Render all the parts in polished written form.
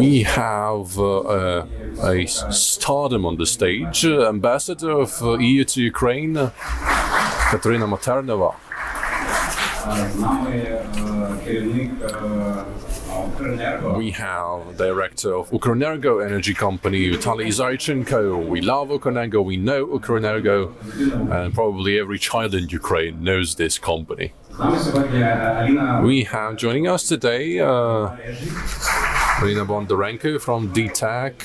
We have a stardom on the stage, ambassador of EU to Ukraine, KATARINA MATHERNOVA. We have director of Ukrenergo energy company, VITALII ZAICHENKO. We love Ukrenergo, we know Ukrenergo, and probably every child in Ukraine knows this company. We have joining us today BONDARENKO from DTEK.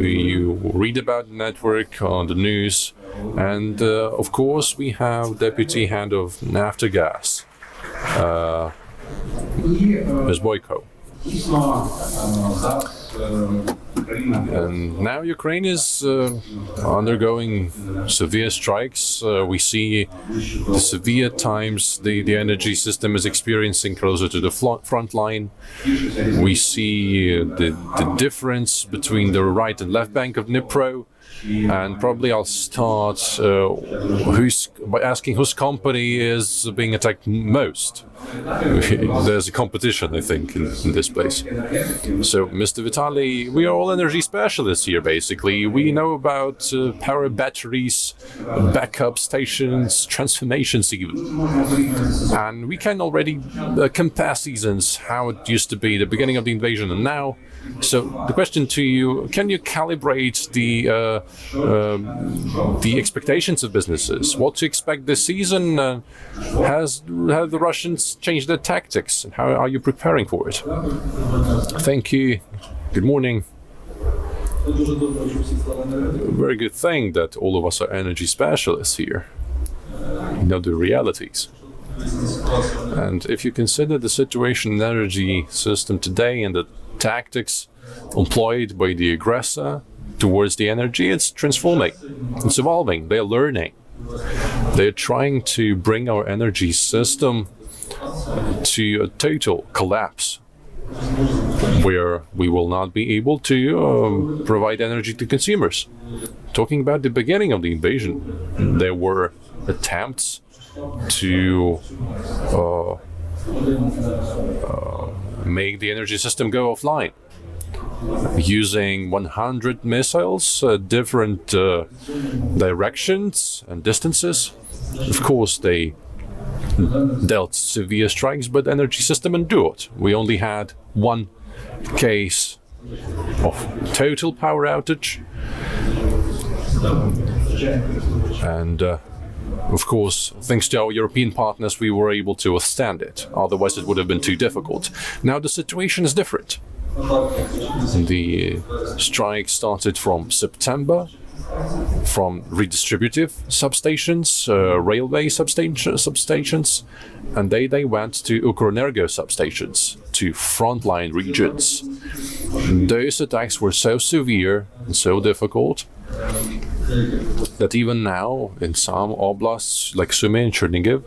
You read about the network on the news, and of course we have Deputy Head of Naftogaz, Ms. BOYKO. And now Ukraine is undergoing severe strikes. We see the severe times the energy system is experiencing closer to the front line. We see the difference between the right and left bank of Dnipro. And probably I'll start by asking whose company is being attacked most. There's a competition, I think, in this place. So, Mr. VITALII, we are all energy specialists here, basically. We know about power batteries, backup stations, transformations even. And we can already compare seasons, how it used to be, the beginning of the invasion and now. So the question to you, can you calibrate the expectations of businesses? What to expect this season? Have the Russians changed their tactics? And how are you preparing for it? Thank you. Good morning. Very good thing that all of us are energy specialists here. We know the realities. And if you consider the situation in the energy system today and the tactics employed by the aggressor towards the energy, it's transforming, it's evolving, they're learning. They're trying to bring our energy system to a total collapse, where we will not be able to provide energy to consumers. Talking about the beginning of the invasion, there were attempts to make the energy system go offline using 100 missiles, different directions and distances. Of course, they dealt severe strikes, but the energy system endured. We only had one case of total power outage, and of course, thanks to our European partners, we were able to withstand it. Otherwise, it would have been too difficult. Now the situation is different. The strike started from September, from redistributive substations, railway substations, and they went to Ukrenergo substations, to frontline regions. Those attacks were so severe and so difficult that even now, in some oblasts like Sumy and Chernihiv,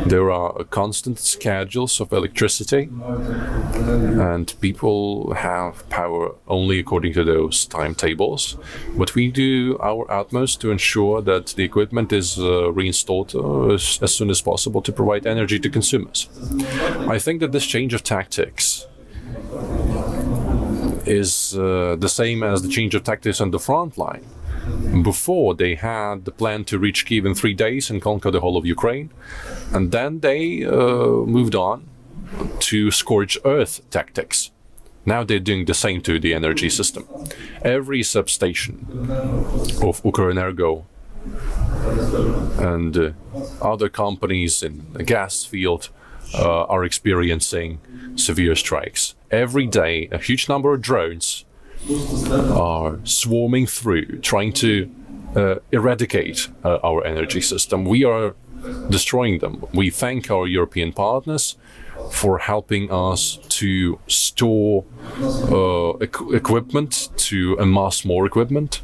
there are constant schedules of electricity, and people have power only according to those timetables. But we do our utmost to ensure that the equipment is reinstalled as soon as possible to provide energy to consumers. I think that this change of tactics is the same as the change of tactics on the front line. Before, they had the plan to reach Kyiv in 3 days and conquer the whole of Ukraine, and then they moved on to scorched earth tactics. Now they're doing the same to the energy system. Every substation of Ukrenergo and other companies in the gas field are experiencing severe strikes. Every day, a huge number of drones are swarming through, trying to eradicate our energy system. We are destroying them. We thank our European partners for helping us to store equipment, to amass more equipment.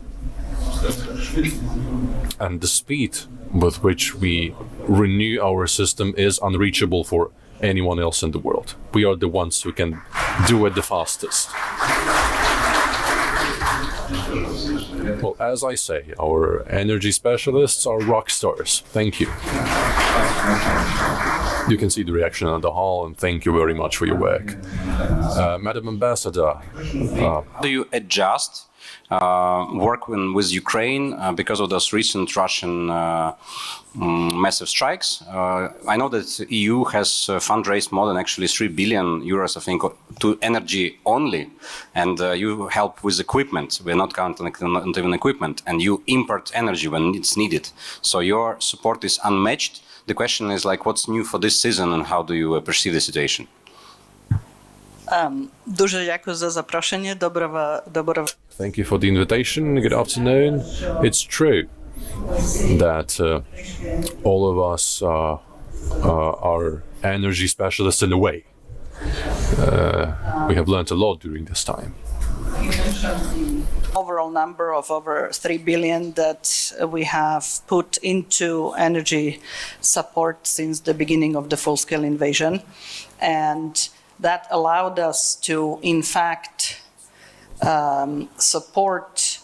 And the speed with which we renew our system is unreachable for anyone else in the world. We are the ones who can do it the fastest. Well, as I say, our energy specialists are rock stars. Thank you. You can see the reaction in the hall, and thank you very much for your work. Madam Ambassador. Do you adjust work with Ukraine because of those recent Russian massive strikes? I know that EU has fundraised more than actually 3 billion euros, I think, to energy only, and you help with equipment. We're not counting not even equipment, and you import energy when it's needed. So your support is unmatched. The question is like, what's new for this season, and how do you perceive the situation? Дуже дякую за запрошення. Доброго. Thank you for the invitation. Good afternoon. It's true that all of us are energy specialists in a way. We have learned a lot during this time. Overall number of over 3 billion that we have put into energy support since the beginning of the full-scale invasion. And that allowed us to, in fact, support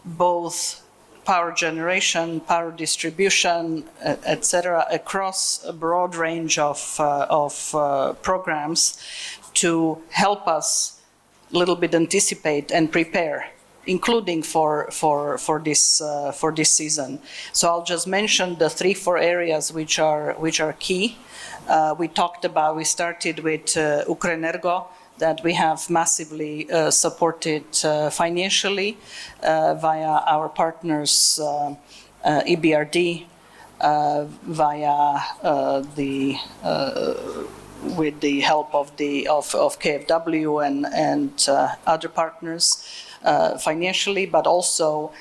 both power generation, power distribution, etc., across a broad range of programs to help us a little bit anticipate and prepare, including for this season. So I'll just mention the 3-4 areas which are key. We started with Ukrenergo, that we have massively supported financially via our partners EBRD, with the help of KfW and other partners financially, but also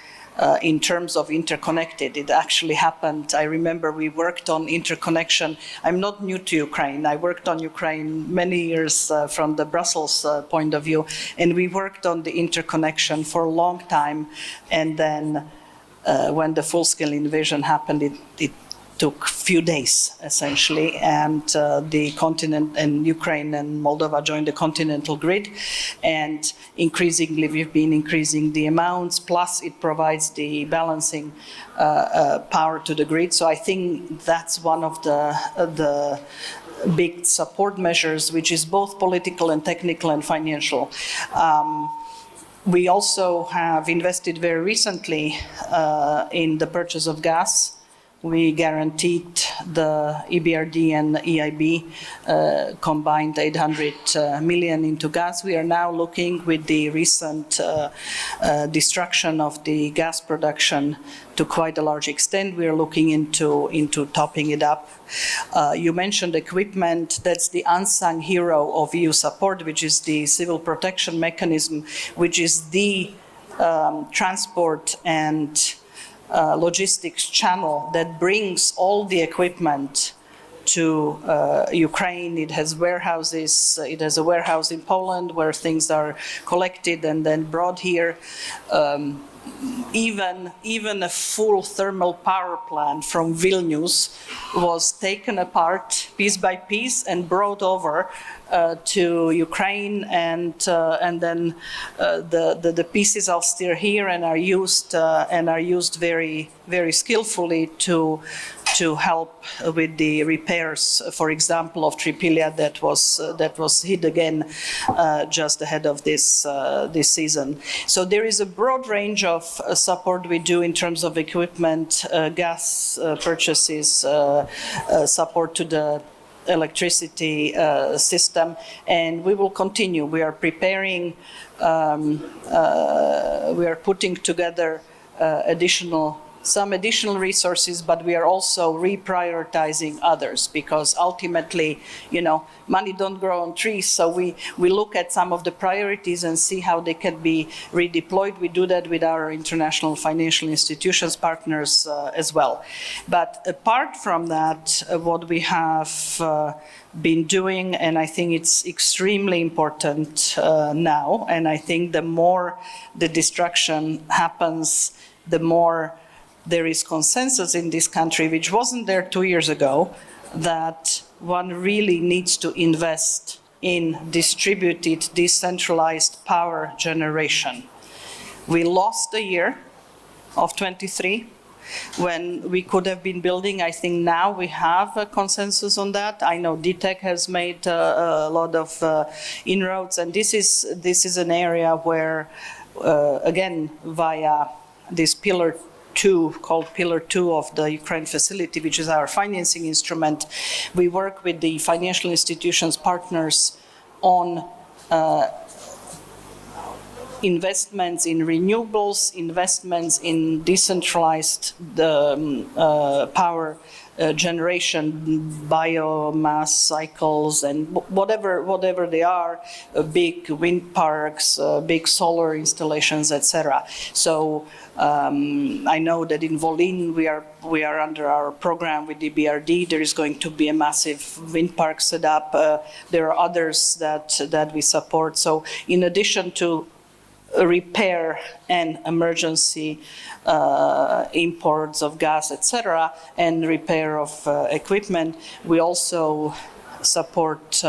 in terms of interconnected. It actually happened. I remember we worked on interconnection. I'm not new to Ukraine. I worked on Ukraine many years from the Brussels point of view, and we worked on the interconnection for a long time. And then when the full-scale invasion happened, it took few days, essentially, and the continent and Ukraine and Moldova joined the continental grid, and increasingly we've been increasing the amounts, plus it provides the balancing power to the grid. So I think that's one of the big support measures, which is both political and technical and financial. We also have invested very recently in the purchase of gas. We guaranteed the EBRD and EIB combined 800 million into gas. We are now looking, with the recent destruction of the gas production to quite a large extent, we are looking into topping it up. You mentioned equipment. That's the unsung hero of EU support, which is the civil protection mechanism, which is the transport and logistics channel that brings all the equipment to Ukraine. It has warehouses. It has a warehouse in Poland where things are collected and then brought here. Even a full thermal power plant from Vilnius was taken apart piece by piece and brought over to Ukraine, and then the pieces are still here and are used very, very skillfully to help with the repairs, for example, of Tripilia that was hit again just ahead of this season. So there is a broad range of support we do in terms of equipment, gas purchases, support to the electricity system, and we will continue. We are preparing, we are putting together some additional resources, but we are also reprioritizing others, because ultimately, money don't grow on trees. So we look at some of the priorities and see how they can be redeployed. We do that with our international financial institutions partners as well. But apart from that, what we have been doing, and I think it's extremely important now, and I think the more the destruction happens, the more there is consensus in this country, which wasn't there 2 years ago, that one really needs to invest in distributed, decentralized power generation. We lost a year of 23. when we could have been building. I think now we have a consensus on that. I know DTEK has made a lot of inroads, and this is an area where, again, via this Pillar 2, called Pillar 2 of the Ukraine facility, which is our financing instrument, we work with the financial institutions partners on investments in renewables, investments in decentralized power generation, biomass cycles, and whatever they are, big wind parks, big solar installations, etc. So I know that in Volyn we are under our program with the BRD. There is going to be a massive wind park set up. There are others that we support. So in addition to repair and emergency imports of gas, etc., and repair of equipment, we also support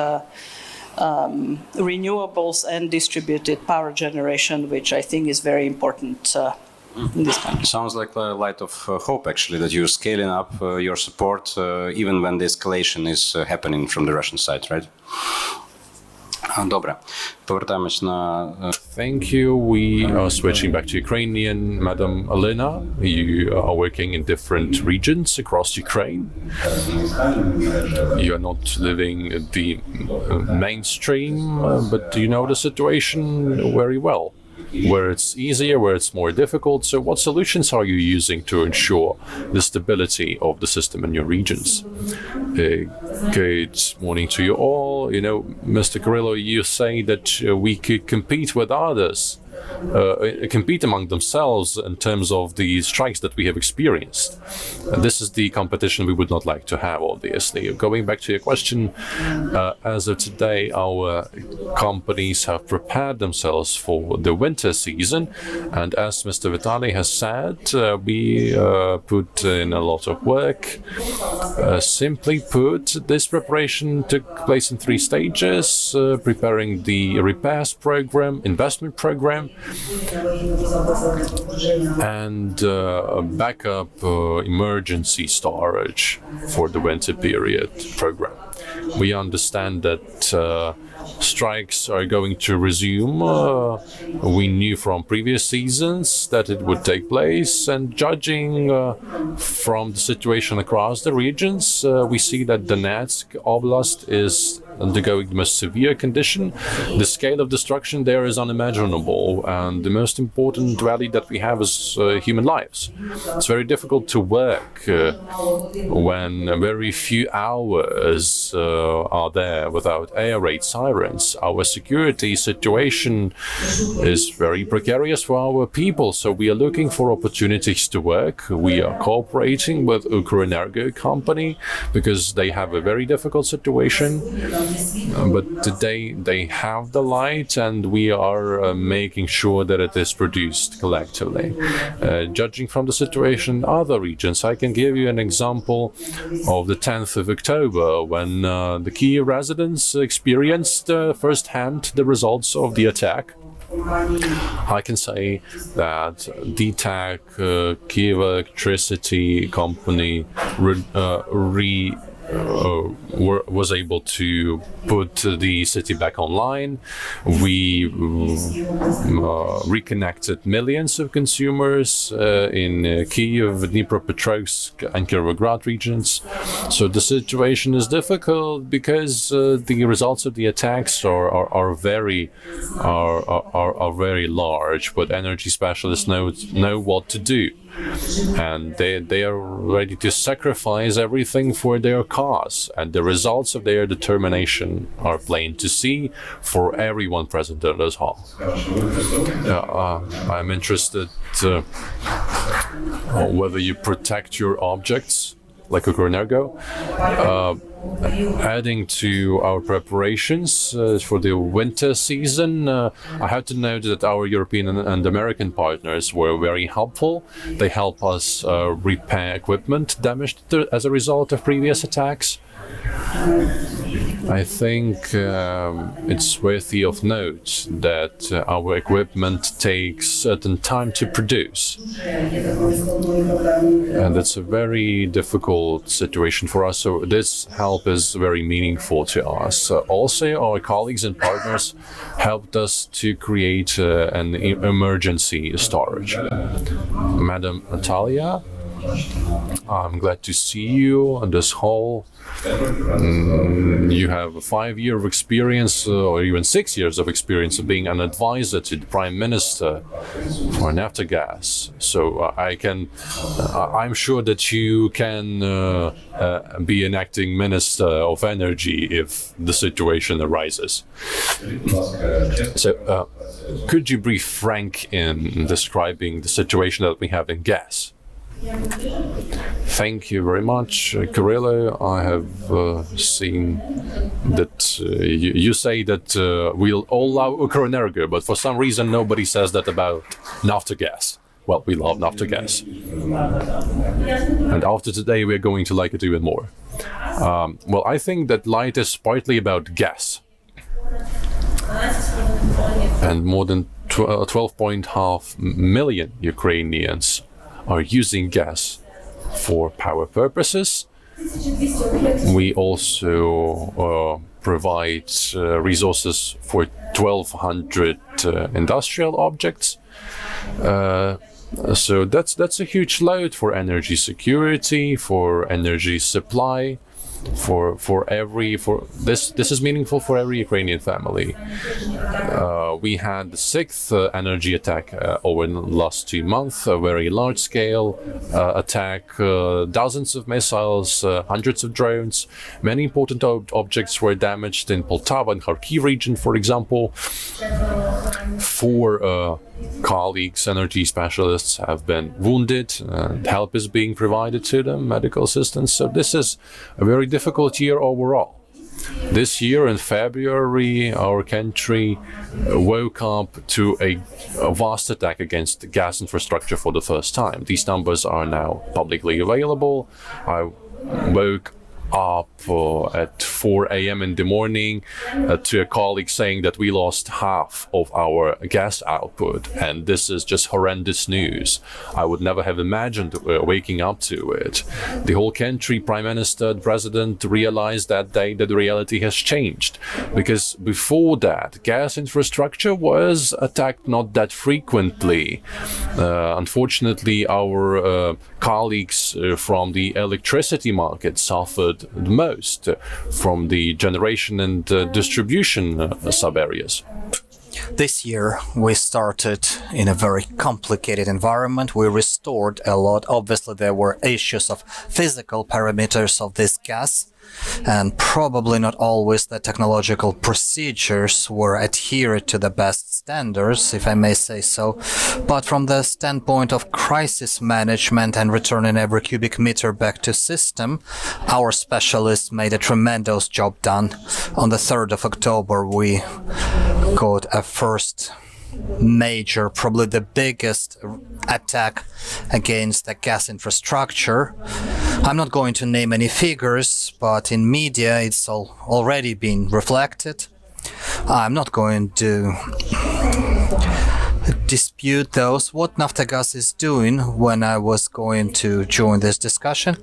renewables and distributed power generation, which I think is very important in this country. Sounds like a light of hope, actually, that you're scaling up your support even when the escalation is happening from the Russian side, right? Добре. Повертаємось на... Thank you. We are switching back to Ukrainian. Madam ALINA, you are working in different regions across Ukraine. You are not living the mainstream, but you know the situation very well, where it's easier, where it's more difficult. So what solutions are you using to ensure the stability of the system in your regions? Good morning to you all. You know, Mr. KRYVOLAP, you say that we could compete with others, compete among themselves in terms of the strikes that we have experienced. This is the competition we would not like to have, obviously. Going back to your question, as of today, our companies have prepared themselves for the winter season, and as Mr. VITALII has said, we put in a lot of work. Simply put, this preparation took place in 3 stages, preparing the repairs program, investment program, and backup emergency storage for the winter period program. We understand that strikes are going to resume. We knew from previous seasons that it would take place, and judging from the situation across the regions, we see that Donetsk Oblast is undergoing the most severe condition. The scale of destruction there is unimaginable, and the most important value that we have is human lives. It's very difficult to work when very few hours are there without air raid sirens. Our security situation is very precarious for our people, so we are looking for opportunities to work. We are cooperating with Ukrenergo company because they have a very difficult situation. But today they have the light, and we are making sure that it is produced collectively. Judging from the situation in other regions, I can give you an example of the 10th of October when the Kyiv residents experienced firsthand the results of the attack. I can say that DTEK, Kyiv Electricity Company, was able to put the city back online. We reconnected millions of consumers in Kyiv, Dnipropetrovsk and Kirovograd regions. So the situation is difficult because the results of the attacks are very large, but energy specialists know what to do. And they are ready to sacrifice everything for their cause, and the results of their determination are plain to see for everyone present in this hall. I'm interested whether you protect your objects like Ukrenergo. Adding to our preparations for the winter season, I have to note that our European and American partners were very helpful. They help us repair equipment damaged as a result of previous attacks. I think it's worthy of note that our equipment takes certain time to produce. And it's a very difficult situation for us, so this help is very meaningful to us. Also, our colleagues and partners helped us to create an emergency storage. Madam NATALIYA, I'm glad to see you in this hall. You have 5 years of experience, or even 6 years of experience of being an advisor to the Prime Minister for Naftogaz. So I'm sure that you can be an acting Minister of Energy if the situation arises. So, could you be frank in describing the situation that we have in gas? Thank you very much, KYRYLO. I have seen that you say that we'll all love Ukrenergo, but for some reason nobody says that about Naftogaz. Well, we love Naftogaz. And after today we're going to like it even more. Well, I think that light is partly about gas. And more than 12.5 million Ukrainians are using gas for power purposes. We also provide resources for 1,200 industrial objects. So that's a huge load for energy security, for energy supply, this is meaningful for every Ukrainian family. We had the 6th energy attack over the last 2 months, a very large scale attack, dozens of missiles, hundreds of drones. Many important objects were damaged in Poltava and Kharkiv region, for example. 4 colleagues, energy specialists, have been wounded, and help is being provided to them, medical assistance. So this is a very difficult year overall. This year in February, our country woke up to a vast attack against the gas infrastructure for the first time. These numbers are now publicly available. I woke up at 4 a.m. in the morning to a colleague saying that we lost half of our gas output, and this is just horrendous news. I would never have imagined waking up to it. The whole country, Prime Minister, President, realized that day that the reality has changed, because before that gas infrastructure was attacked not that frequently. Unfortunately, our colleagues from the electricity market suffered the most from the generation and distribution sub-areas. This year we started in a very complicated environment. We restored a lot. Obviously there were issues of physical parameters of this gas, and probably not always the technological procedures were adhered to the best standards, if I may say so. But from the standpoint of crisis management and returning every cubic meter back to system, our specialists made a tremendous job done. On the 3rd of October we got a first major, probably the biggest attack against the gas infrastructure. I'm not going to name any figures, but in media it's already been reflected. I'm not going to dispute those. What Naftogaz is doing, when I was going to join this discussion,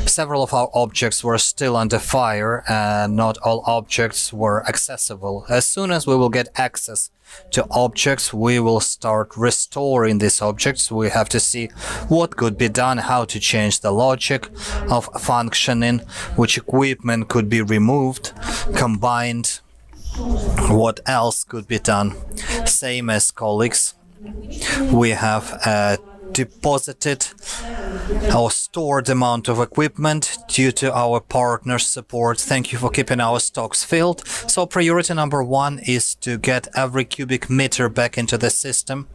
several of our objects were still under fire and not all objects were accessible. As soon as we will get access to objects, we will start restoring these objects. We have to see what could be done, how to change the logic of functioning, which equipment could be removed, combined, what else could be done. Same as colleagues, we have deposited or stored amount of equipment due to our partners' support. Thank you for keeping our stocks filled. So priority number 1 is to get every cubic meter back into the system.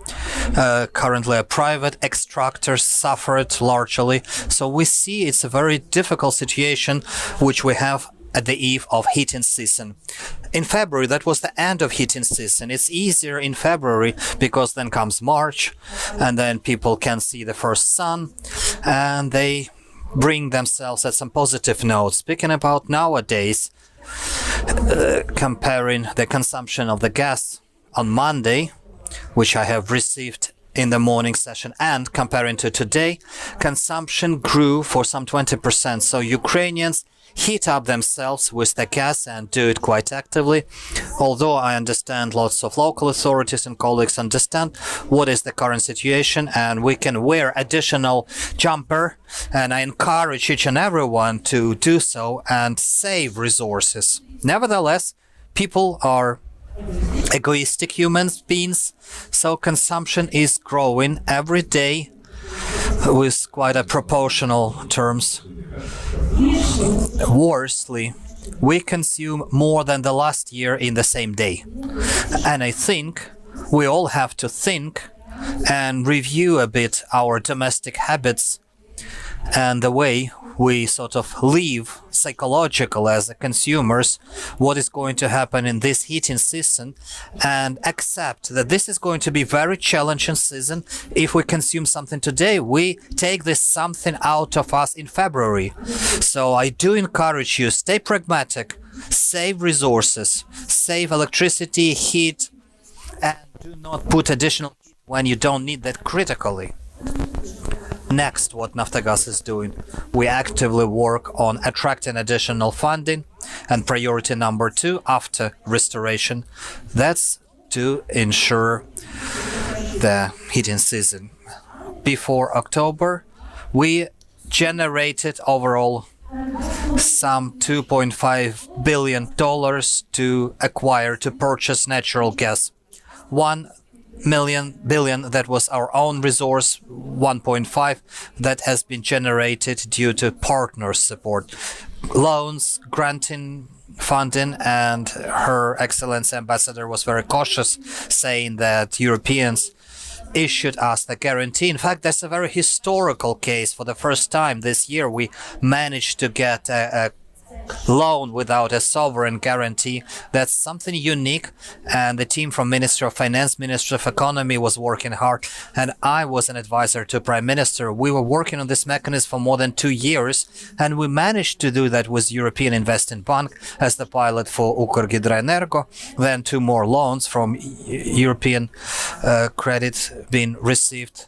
Currently a private extractor suffered largely. So we see it's a very difficult situation which we have at the eve of heating season. In February, that was the end of heating season. It's easier in February because then comes March and then people can see the first sun and they bring themselves at some positive notes. Speaking about nowadays, comparing the consumption of the gas on Monday, which I have received in the morning session, and comparing to today, consumption grew for some 20%. So Ukrainians heat up themselves with the gas and do it quite actively. Although I understand lots of local authorities and colleagues understand what is the current situation, and we can wear additional jumper, and I encourage each and everyone to do so and save resources. Nevertheless, people are egoistic human beings, so consumption is growing every day with quite a proportional terms. Worstly, we consume more than the last year in the same day. And I think we all have to think and review a bit our domestic habits and the way we sort of live psychological as consumers, what is going to happen in this heating season, and accept that this is going to be very challenging season. If we consume something today, we take this something out of us in February. So I do encourage you, stay pragmatic, save resources, save electricity, heat, and do not put additional heat when you don't need that critically. Next, what Naftogaz is doing, we actively work on attracting additional funding, and priority number 2 after restoration, that's to ensure the heating season. Before October, we generated overall some $2.5 billion to acquire, to purchase natural gas. 1 billion that was our own resource, 1.5 that has been generated due to partner support, loans, granting, funding, and Her Excellency Ambassador was very cautious, saying that Europeans issued us the guarantee. In fact, that's a very historical case. For the first time this year, we managed to get a loan without a sovereign guarantee. That's something unique, and the team from Ministry of Finance, Ministry of Economy was working hard, and I was an advisor to Prime Minister. We were working on this mechanism for more than 2 years, and we managed to do that with European Investment Bank as the pilot for Ukrenergo, then 2 more loans from European credit being received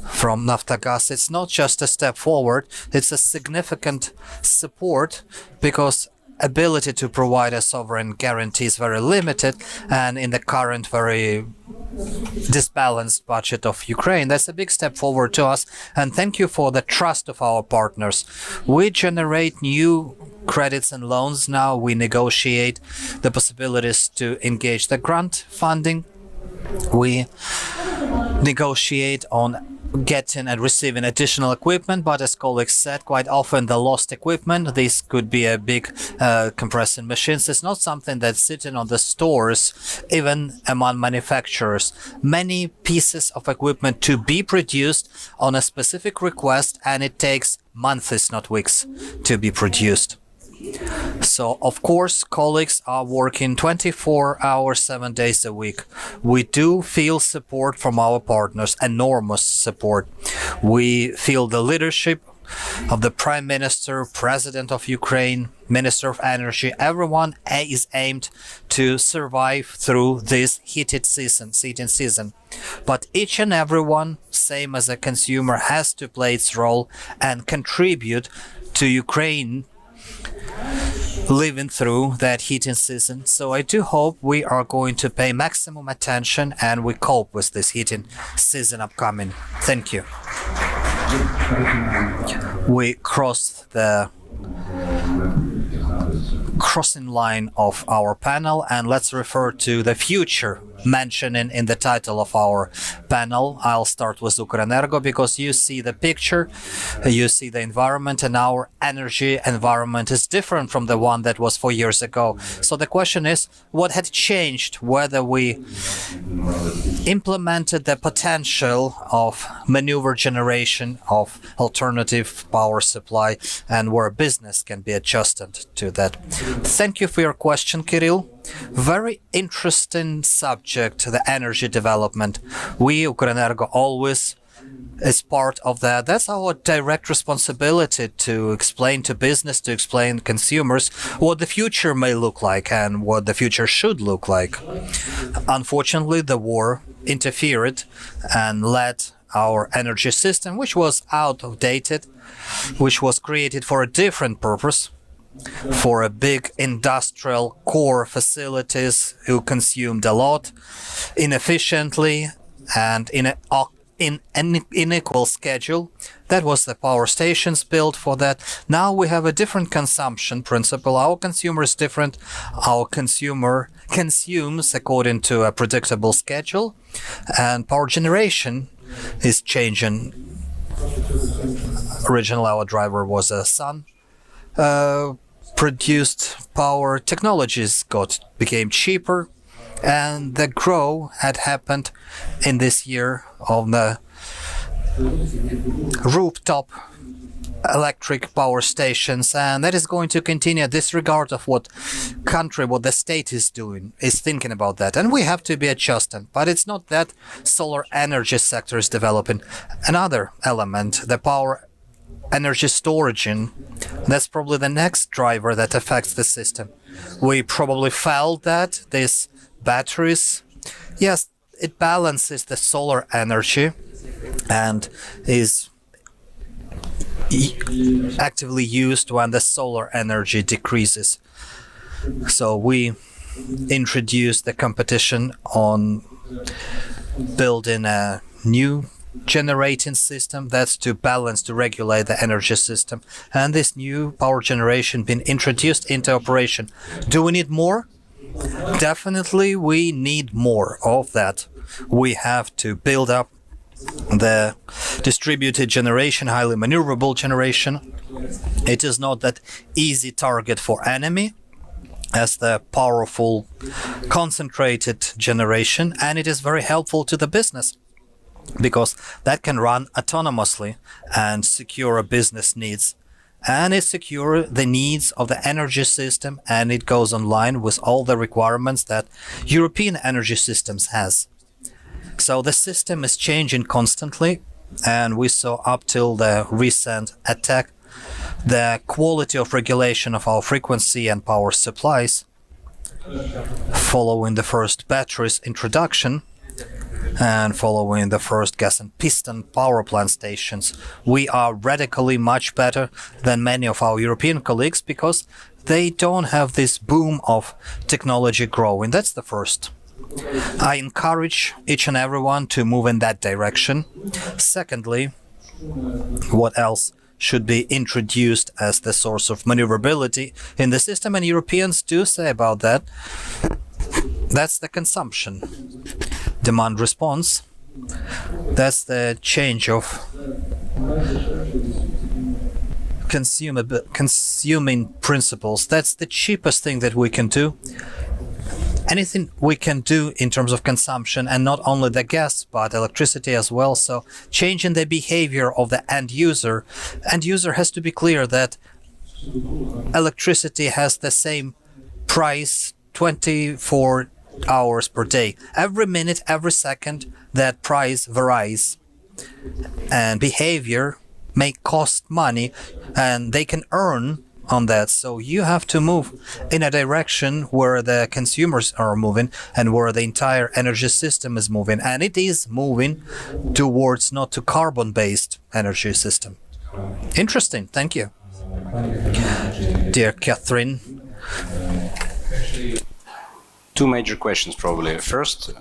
from Naftogaz. It's not just a step forward, it's a significant support, because ability to provide a sovereign guarantee is very limited, and in the current very disbalanced budget of Ukraine, that's a big step forward to us, and thank you for the trust of our partners. We generate new credits and loans now, we negotiate the possibilities to engage the grant funding, we negotiate on getting and receiving additional equipment, but as colleagues said, quite often the lost equipment, this could be a big compressing machines, it's not something that's sitting on the stores, even among manufacturers. Many pieces of equipment to be produced on a specific request, and it takes months, not weeks, to be produced. So, of course, colleagues are working 24 hours, 7 days a week. We do feel support from our partners, enormous support. We feel the leadership of the Prime Minister, President of Ukraine, Minister of Energy. Everyone is aimed to survive through this heating season. But each and everyone, same as a consumer, has to play its role and contribute to Ukraine living through that heating season. So I do hope we are going to pay maximum attention and we cope with this heating season upcoming. Thank you. We crossed the crossing line of our panel, and let's refer to the future mentioned in the title of our panel. I'll start with Ukrenergo, because you see the picture, you see the environment, and our energy environment is different from the one that was 4 years ago. So the question is, what had changed, whether we implemented the potential of maneuver generation of alternative power supply, and where business can be adjusted to that. Thank you for your question, Kirill. Very interesting subject, the energy development. We, Ukrenergo, always is part of that. That's our direct responsibility to explain to business, to explain to consumers what the future may look like and what the future should look like. Unfortunately, the war interfered and led our energy system, which was outdated, which was created for a different purpose, for a big industrial core facilities who consumed a lot, inefficiently and in an unequal schedule. That was the power stations built for that. Now we have a different consumption principle. Our consumer is different. Our consumer consumes according to a predictable schedule, and power generation is changing. Originally, our driver was a sun produced power. Technologies became cheaper, and the growth had happened in this year of the rooftop electric power stations, and that is going to continue disregard of what the state is doing, is thinking about that, and we have to be adjusted. But it's not that solar energy sector is developing. Another element, the power energy storage, that's probably the next driver that affects the system. We probably felt that these batteries, yes, it balances the solar energy and is actively used when the solar energy decreases. So we introduced the competition on building a new generating system that's to balance, to regulate the energy system, and this new power generation been introduced into operation. Do we need more? Definitely we need more of that. We have to build up the distributed generation, highly maneuverable generation. It is not that easy target for enemy as the powerful concentrated generation, and it is very helpful to the business because that can run autonomously and secure business needs, and it secure the needs of the energy system, and it goes online with all the requirements that European energy systems has. So the system is changing constantly, and we saw up till the recent attack the quality of regulation of our frequency and power supplies following the first batteries introduction and following the first gas and piston power plant stations. We are radically much better than many of our European colleagues because they don't have this boom of technology growing. That's the first. I encourage each and everyone to move in that direction. Secondly, what else should be introduced as the source of maneuverability in the system, and Europeans do say about that? That's the consumption. Demand response. That's the change of consuming principles. That's the cheapest thing that we can do. Anything we can do in terms of consumption, and not only the gas, but electricity as well. So changing the behavior of the end user. End user has to be clear that electricity has the same price 24 hours per day. Every minute, every second, that price varies. And behavior may cost money, and they can earn on that. So you have to move in a direction where the consumers are moving and where the entire energy system is moving. And it is moving towards not to carbon-based energy system. Interesting. Thank you. Dear Catherine. Two major questions, probably. First,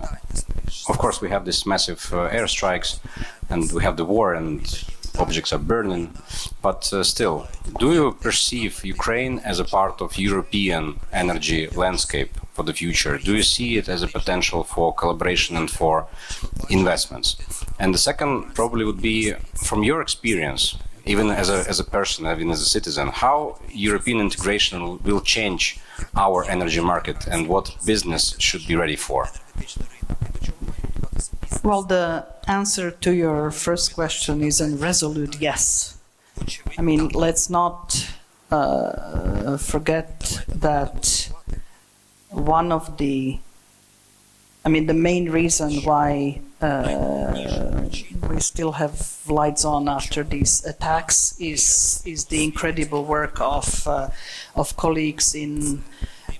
of course, we have this massive airstrikes, and we have the war, and objects are burning. But still, do you perceive Ukraine as a part of European energy landscape for the future? Do you see it as a potential for collaboration and for investments? And the second probably would be, from your experience, even as a person, even as a citizen, how European integration will change our energy market and what business should be ready for? Well, the answer to your first question is a resolute yes. I mean, let's not forget that one of the main reason why we still have lights on after these attacks is the incredible work of colleagues in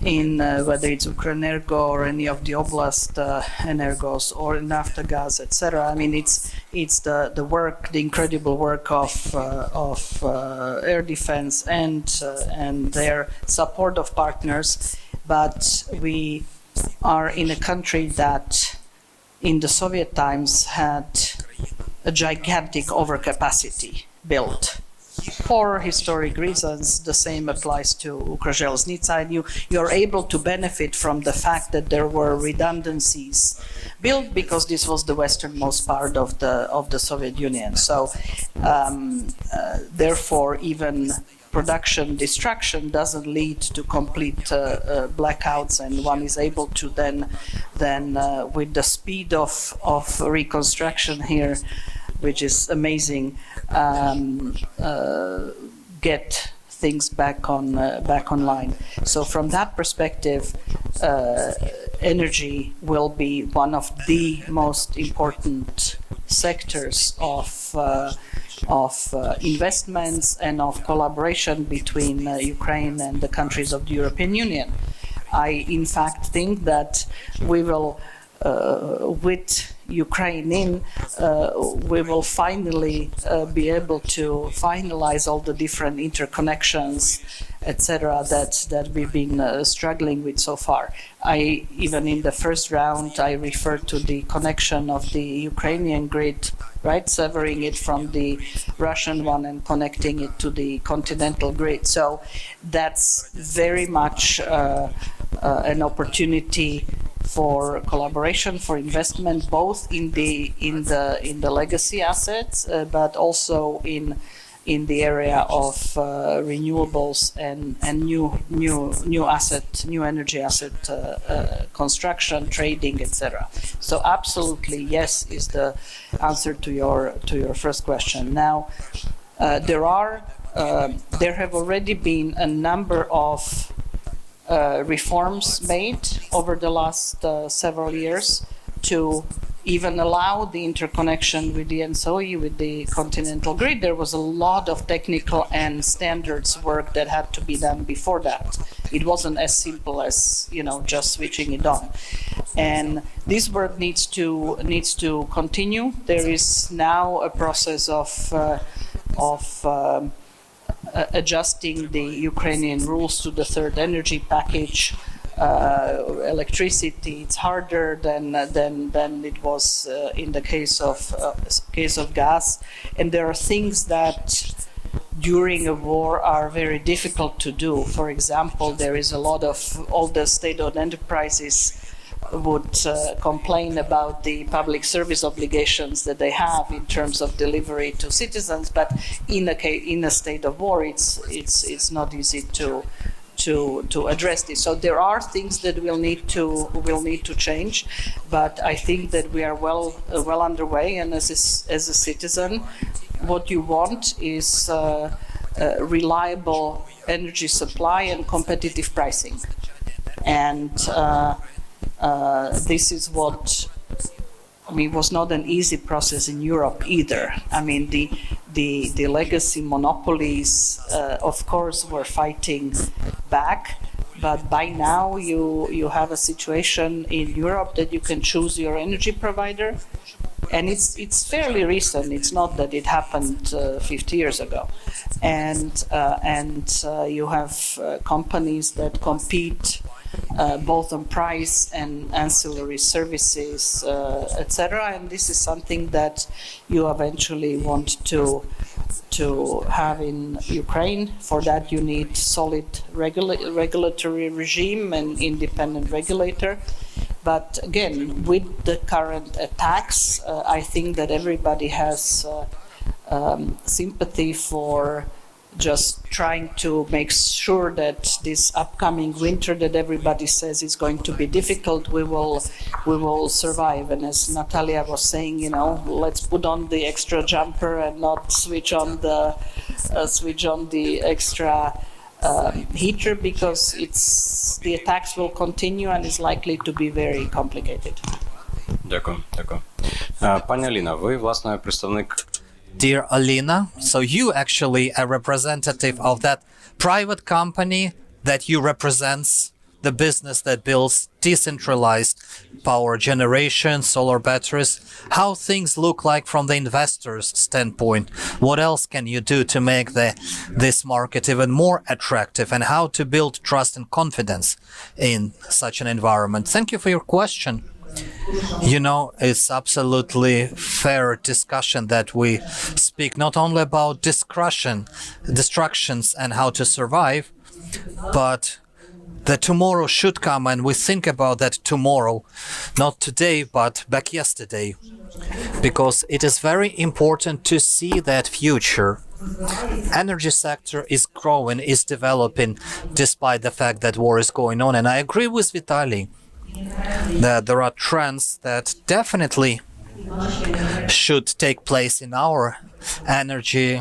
whether it's Ukrenergo or any of the oblast Energos or Naftogaz, etc. I mean, it's the work, the incredible work of air defense and their support of partners. But we are in a country that, in the Soviet times, had a gigantic overcapacity built. For historic reasons, the same applies to Ukrenergo. And you're able to benefit from the fact that there were redundancies built because this was the westernmost part of the Soviet Union. So, therefore, even production destruction doesn't lead to complete blackouts, and one is able to then with the speed of reconstruction here, which is amazing, get things back online. So from that perspective, energy will be one of the most important sectors of investments and of collaboration between Ukraine and the countries of the European Union. I, in fact, think that we will, with Ukraine in, we will finally be able to finalize all the different interconnections, etc., that we've been struggling with so far. Even in the first round, I referred to the connection of the Ukrainian grid, right, severing it from the Russian one and connecting it to the continental grid. So that's very much an opportunity for collaboration, for investment, both in the legacy assets, but also in the area of renewables and new energy asset construction, trading, etc. So absolutely yes is the answer to your first question. Now there have already been a number of reforms made over the last several years to even allow the interconnection with the NSOE, with the continental grid. There was a lot of technical and standards work that had to be done before that. It wasn't as simple as, you know, just switching it on. And this work needs to continue. There is now a process of adjusting the Ukrainian rules to the third energy package. Electricity, it's harder than it was in the case of gas, and there are things that during a war are very difficult to do. For example, there is a lot of all the state-owned enterprises would complain about the public service obligations that they have in terms of delivery to citizens, but in a state of war, it's not easy to address this. So there are things that will need to change, but I think that we are well underway. And as a citizen, what you want is reliable energy supply and competitive pricing, and this is what. I mean, it was not an easy process in Europe either. I mean, the legacy monopolies, of course, were fighting back, but by now you have a situation in Europe that you can choose your energy provider, and it's fairly recent. It's not that it happened 50 years ago, and you have companies that compete. Both on price and ancillary services, etc. And this is something that you eventually want to have in Ukraine. For that, you need solid regulatory regime and independent regulator. But again, with the current attacks, I think that everybody has sympathy for just trying to make sure that this upcoming winter that everybody says is going to be difficult, we will survive. And as Natalia was saying, you know, let's put on the extra jumper and not switch on the extra heater, because the attacks will continue and is likely to be very complicated. Дякую. Пані Аліна, ви, власне, представник Dear Alina, so you actually a representative of that private company that you represents the business that builds decentralized power generation, solar batteries. How things look like from the investor's standpoint? What else can you do to make this market even more attractive, and how to build trust and confidence in such an environment? Thank you for your question. You know, it's absolutely fair discussion that we speak not only about destructions and how to survive, but the tomorrow should come, and we think about that tomorrow, not today, but back yesterday, because it is very important to see that future. Energy sector is growing, is developing, despite the fact that war is going on, and I agree with VITALII that there are trends that definitely should take place in our energy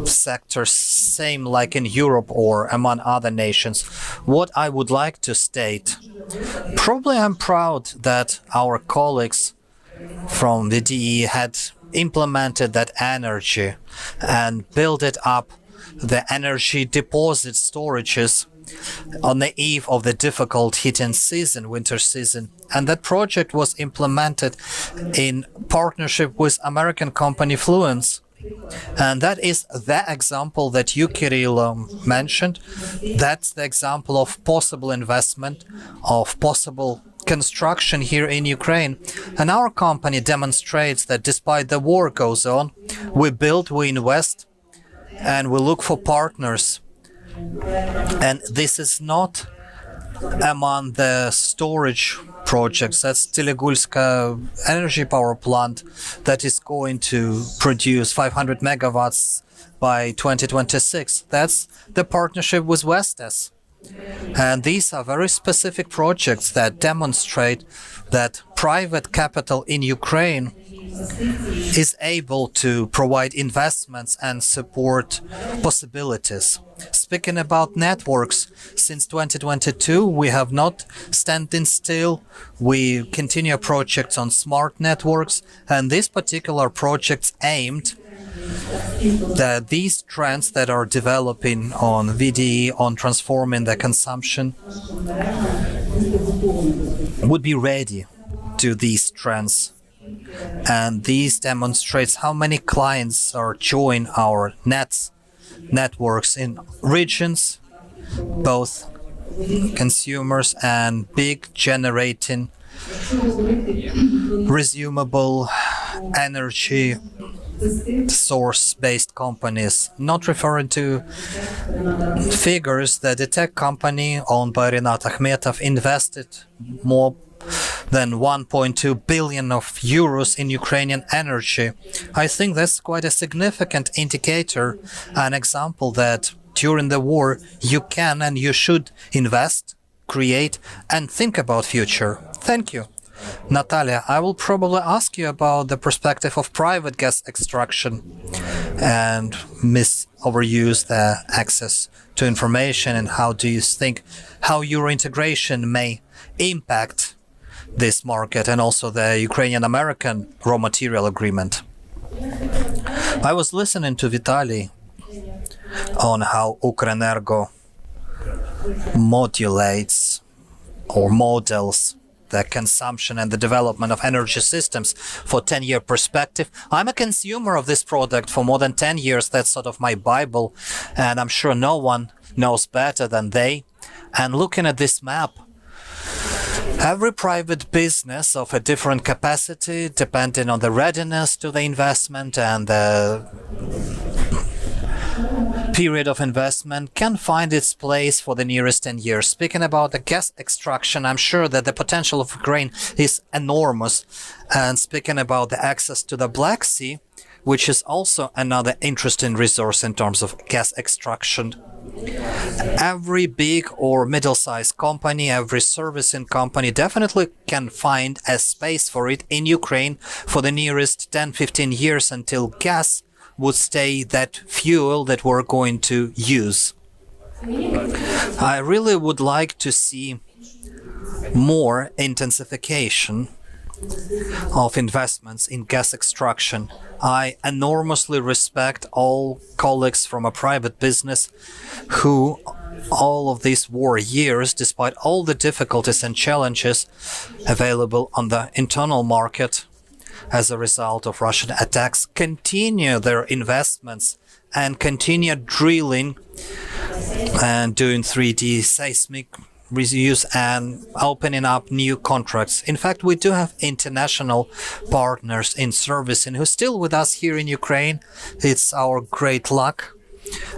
sector, same like in Europe or among other nations. What I would like to state, probably I'm proud that our colleagues from the DE had implemented that energy and built it up, the energy deposit storages on the eve of the difficult heating season, winter season. And that project was implemented in partnership with American company Fluence. And that is the example that you, KYRYLO, mentioned. That's the example of possible investment, of possible construction here in Ukraine. And our company demonstrates that despite the war goes on, we build, we invest, and we look for partners. And this is not among the storage projects. That's Telegulska energy power plant that is going to produce 500 megawatts by 2026. That's the partnership with Vestas. And these are very specific projects that demonstrate that private capital in Ukraine is able to provide investments and support possibilities. Speaking about networks, since 2022, we have not standing still. We continue projects on smart networks, and this particular projects aimed that these trends that are developing on VDE, on transforming the consumption, would be ready to these trends. And these demonstrates how many clients are joining our networks in regions, both consumers and big generating resumable energy source-based companies. Not referring to figures, the DTEK company owned by Rinat Akhmetov invested more than 1.2 billion of euros in Ukrainian energy. I think that's quite a significant indicator, an example that during the war you can and you should invest, create, and think about future. Thank you. Natalia, I will probably ask you about the perspective of private gas extraction and overuse the access to information, and how do you think how Euro integration may impact this market and also the Ukrainian-American raw material agreement. I was listening to VITALII on how Ukrenergo modulates or models the consumption and the development of energy systems for 10-year perspective. I'm a consumer of this product for more than 10 years. That's sort of my Bible, and I'm sure no one knows better than they. And looking at this map, every private business of a different capacity, depending on the readiness to the investment and the period of investment, can find its place for the nearest 10 years. Speaking about the gas extraction, I'm sure that the potential of Ukraine is enormous. And speaking about the access to the Black Sea, which is also another interesting resource in terms of gas extraction, every big or middle-sized company, every servicing company definitely can find a space for it in Ukraine for the nearest 10-15 years until gas would stay that fuel that we're going to use. I really would like to see more intensification of investments in gas extraction. I enormously respect all colleagues from a private business who all of these war years, despite all the difficulties and challenges available on the internal market as a result of Russian attacks, continue their investments and continue drilling and doing 3D seismic reuse and opening up new contracts. In fact, we do have international partners in service and who are still with us here in Ukraine. It's our great luck.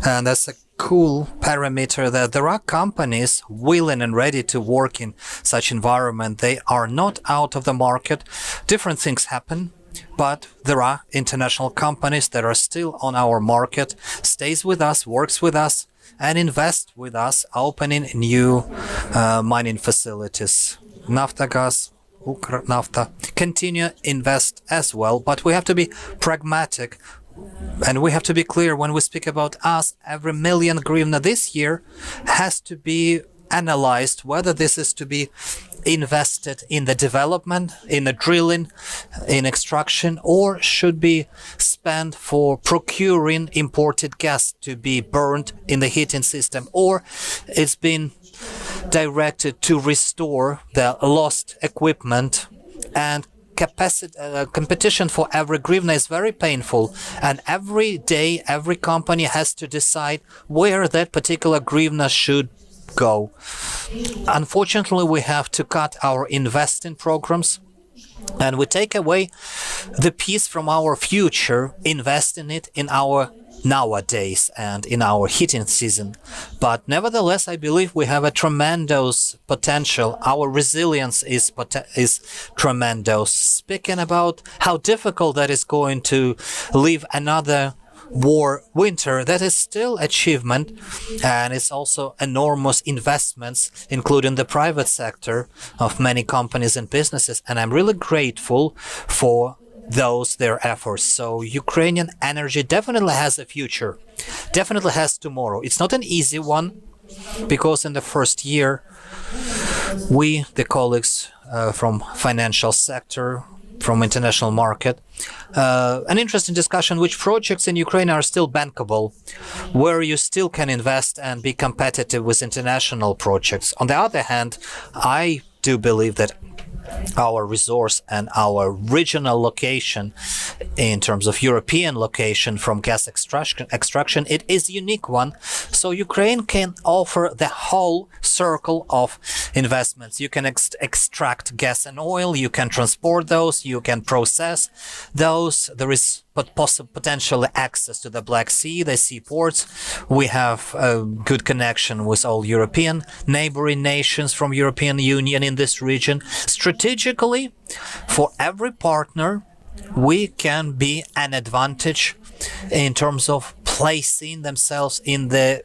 And that's a cool parameter that there are companies willing and ready to work in such environment. They are not out of the market. Different things happen, but there are international companies that are still on our market, stays with us, works with us, and invest with us, opening new mining facilities. Naftogaz, Ukrenergo continue invest as well, but we have to be pragmatic. And we have to be clear when we speak about us, every million hryvnia this year has to be analyzed whether this is to be invested in the development, in the drilling, in extraction, or should be spent for procuring imported gas to be burned in the heating system, or it's been directed to restore the lost equipment. And competition for every hryvnia is very painful, and every day every company has to decide where that particular hryvnia should go. Unfortunately, we have to cut our investing programs, and we take away the piece from our future, investing it in our nowadays and in our heating season. But nevertheless, I believe we have a tremendous potential. Our resilience is tremendous. Speaking about how difficult that is going to live another war winter, that is still achievement, and it's also enormous investments, including the private sector of many companies and businesses, and I'm really grateful for their efforts. So Ukrainian energy definitely has a future, definitely has tomorrow. It's not an easy one, because in the first year we, the colleagues from financial sector, from international market, an interesting discussion which projects in Ukraine are still bankable, where you still can invest and be competitive with international projects. On the other hand, I do believe that our resource and our regional location in terms of European location from gas extraction, it is a unique one. So Ukraine can offer the whole circle of investments. You can extract gas and oil, you can transport those, you can process those. There is potentially access to the Black Sea, the seaports. We have a good connection with all European neighboring nations from European Union in this region. Strategically, for every partner, we can be an advantage in terms of placing themselves in the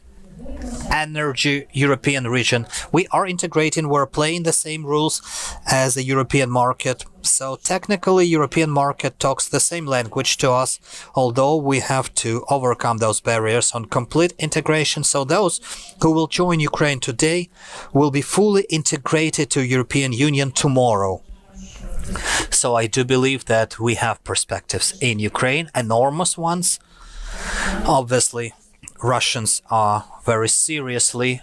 energy European region. We are integrating, we're playing the same rules as the European market. So technically, European market talks the same language to us, although we have to overcome those barriers on complete integration. So those who will join Ukraine today will be fully integrated to European Union tomorrow. So I do believe that we have perspectives in Ukraine, enormous ones. Obviously, Russians are very seriously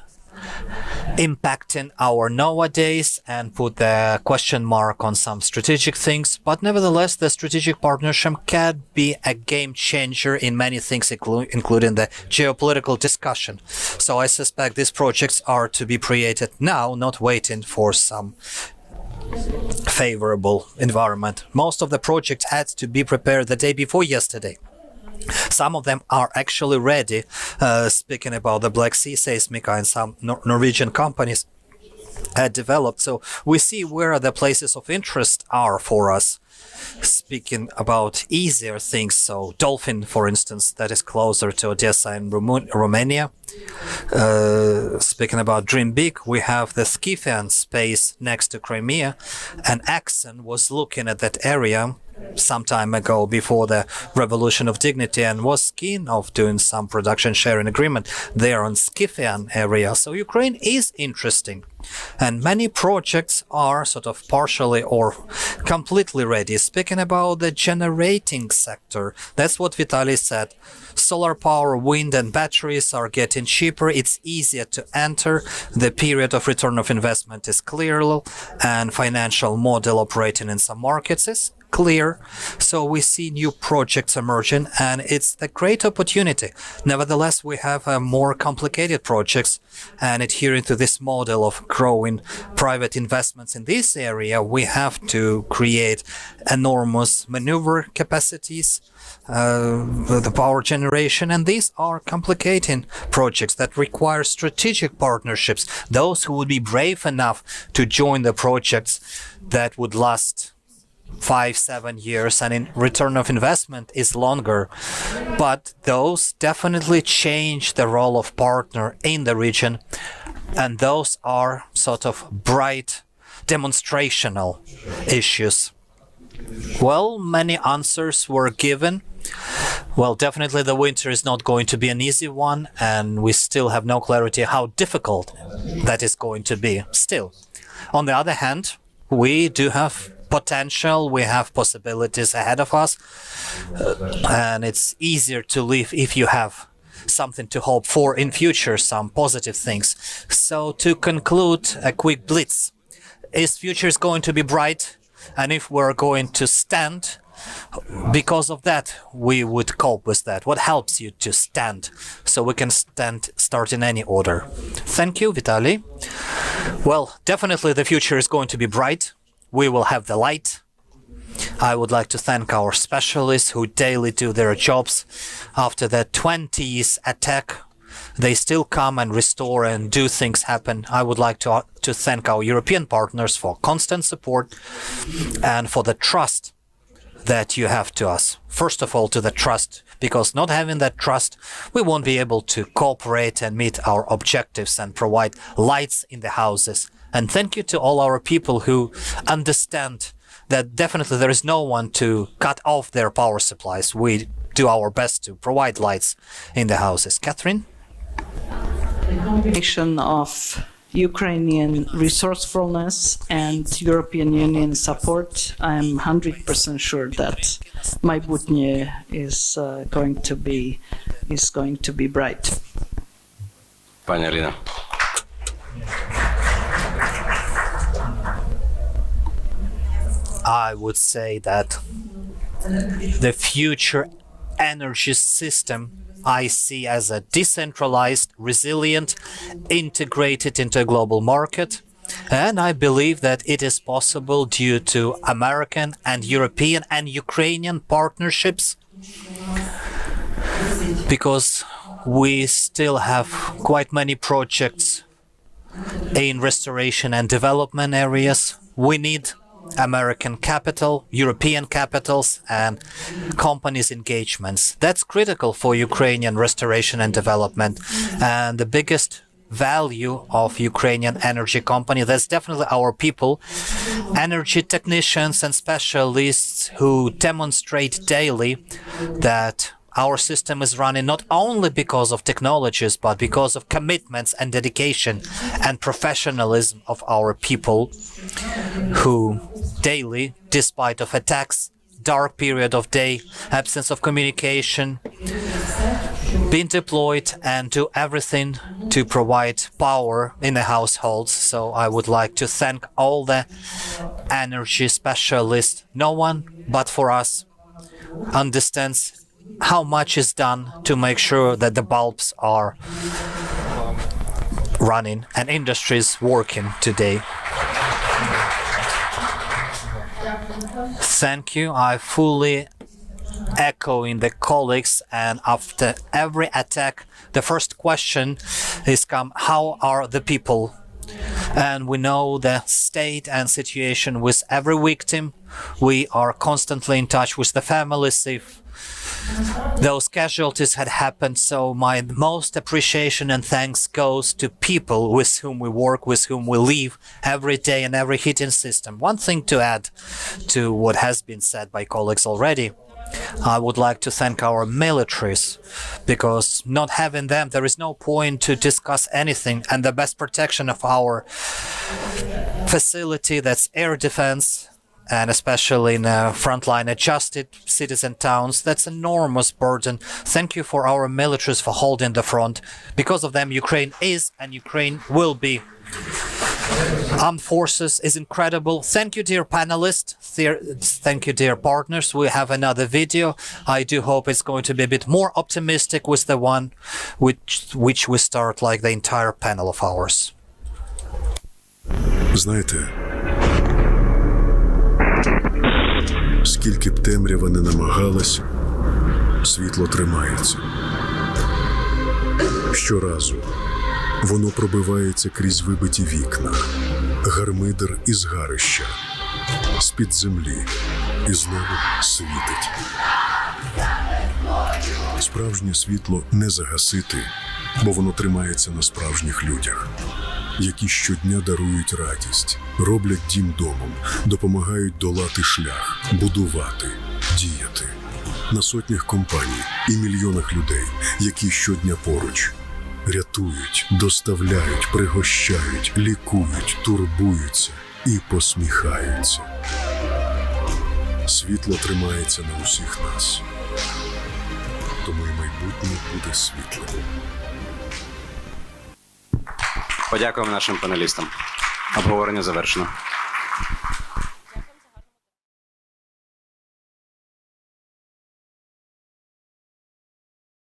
impacting our nowadays and put the question mark on some strategic things, but nevertheless the strategic partnership can be a game changer in many things, including the geopolitical discussion. So I suspect these projects are to be created now, not waiting for some favorable environment. Most of the projects had to be prepared the day before yesterday. Some of them are actually ready, speaking about the Black Sea Seismica, and some Norwegian companies had developed. So we see where the places of interest are for us. Speaking about easier things, so Dolphin, for instance, that is closer to Odessa in Romania. Speaking about Dream Big, we have the Skifian space next to Crimea, and Axon was looking at that area some time ago before the Revolution of Dignity and was keen of doing some production sharing agreement there on Skifian area. So Ukraine is interesting, and many projects are sort of partially or completely ready. Speaking about the generating sector, that's what VITALII said. Solar power, wind and batteries are getting cheaper. It's easier to enter. The period of return of investment is clear, and financial model operating in some markets is clear. So we see new projects emerging, and it's the great opportunity. Nevertheless, we have more complicated projects, and adhering to this model of growing private investments in this area, we have to create enormous maneuver capacities, the power generation, and these are complicating projects that require strategic partnerships. Those who would be brave enough to join the projects that would last 5-7 years, and in return of investment is longer, but those definitely change the role of partner in the region, and those are sort of bright demonstrational issues. Well, many answers were given. Well, definitely the winter is not going to be an easy one, and we still have no clarity how difficult that is going to be still. On the other hand, we do have potential, we have possibilities ahead of us, and it's easier to live if you have something to hope for in future, some positive things. So to conclude, a quick blitz. Is future is going to be bright? And if we're going to stand, because of that, we would cope with that. What helps you to stand? So we can start in any order. Thank you, VITALII. Well, definitely the future is going to be bright. We will have the light. I would like to thank our specialists who daily do their jobs. After the 20th attack, they still come and restore and do things happen. I would like to thank our European partners for constant support and for the trust that you have to us. First of all, to the trust, because not having that trust, we won't be able to cooperate and meet our objectives and provide lights in the houses. And thank you to all our people who understand that definitely there is no one to cut off their power supplies. We do our best to provide lights in the houses. Catherine? The combination of Ukrainian resourcefulness and European Union support, I'm 100% sure that Maybutnye is going to be bright. Pani ALINA. I would say that the future energy system I see as a decentralized, resilient, integrated into a global market. And I believe that it is possible due to American and European and Ukrainian partnerships, because we still have quite many projects in restoration and development areas. We need American capital, European capitals, and companies' engagements. That's critical for Ukrainian restoration and development. And the biggest value of Ukrainian energy company, that's definitely our people, energy technicians and specialists who demonstrate daily that our system is running not only because of technologies, but because of commitments and dedication and professionalism of our people who daily, despite of attacks, dark period of day, absence of communication, being deployed and do everything to provide power in the households. So I would like to thank all the energy specialists. No one but for us understands how much is done to make sure that the bulbs are running and industries working today. Thank you. I fully echo in the colleagues, and after every attack, the first question is how are the people? And we know the state and situation with every victim. We are constantly in touch with the families if those casualties had happened. So my most appreciation and thanks goes to people with whom we work, with whom we live every day in every heating system. One thing to add to what has been said by colleagues already, I would like to thank our militaries, because not having them, there is no point to discuss anything. And the best protection of our facility, that's air defense, and especially in frontline adjusted cities and towns. That's enormous burden. Thank you for our militaries for holding the front. Because of them, Ukraine is and Ukraine will be. Armed forces is incredible. Thank you, dear panelists. Thank you, dear partners. We have another video. I do hope it's going to be a bit more optimistic with the one which we start like the entire panel of ours. Знаєте, скільки б темрява не намагалась, світло тримається. Щоразу воно пробивається крізь вибиті вікна, гармидер із згарища, з-під землі і знову світить. Справжнє світло не загасити, бо воно тримається на справжніх людях, які щодня дарують радість, роблять дім домом, допомагають долати шлях, будувати, діяти. На сотнях компаній і мільйонах людей, які щодня поруч. Рятують, доставляють, пригощають, лікують, турбуються і посміхаються. Світло тримається на усіх нас. Тому і майбутнє буде світлим. Подякуємо нашим панелістам. Обговорення завершено.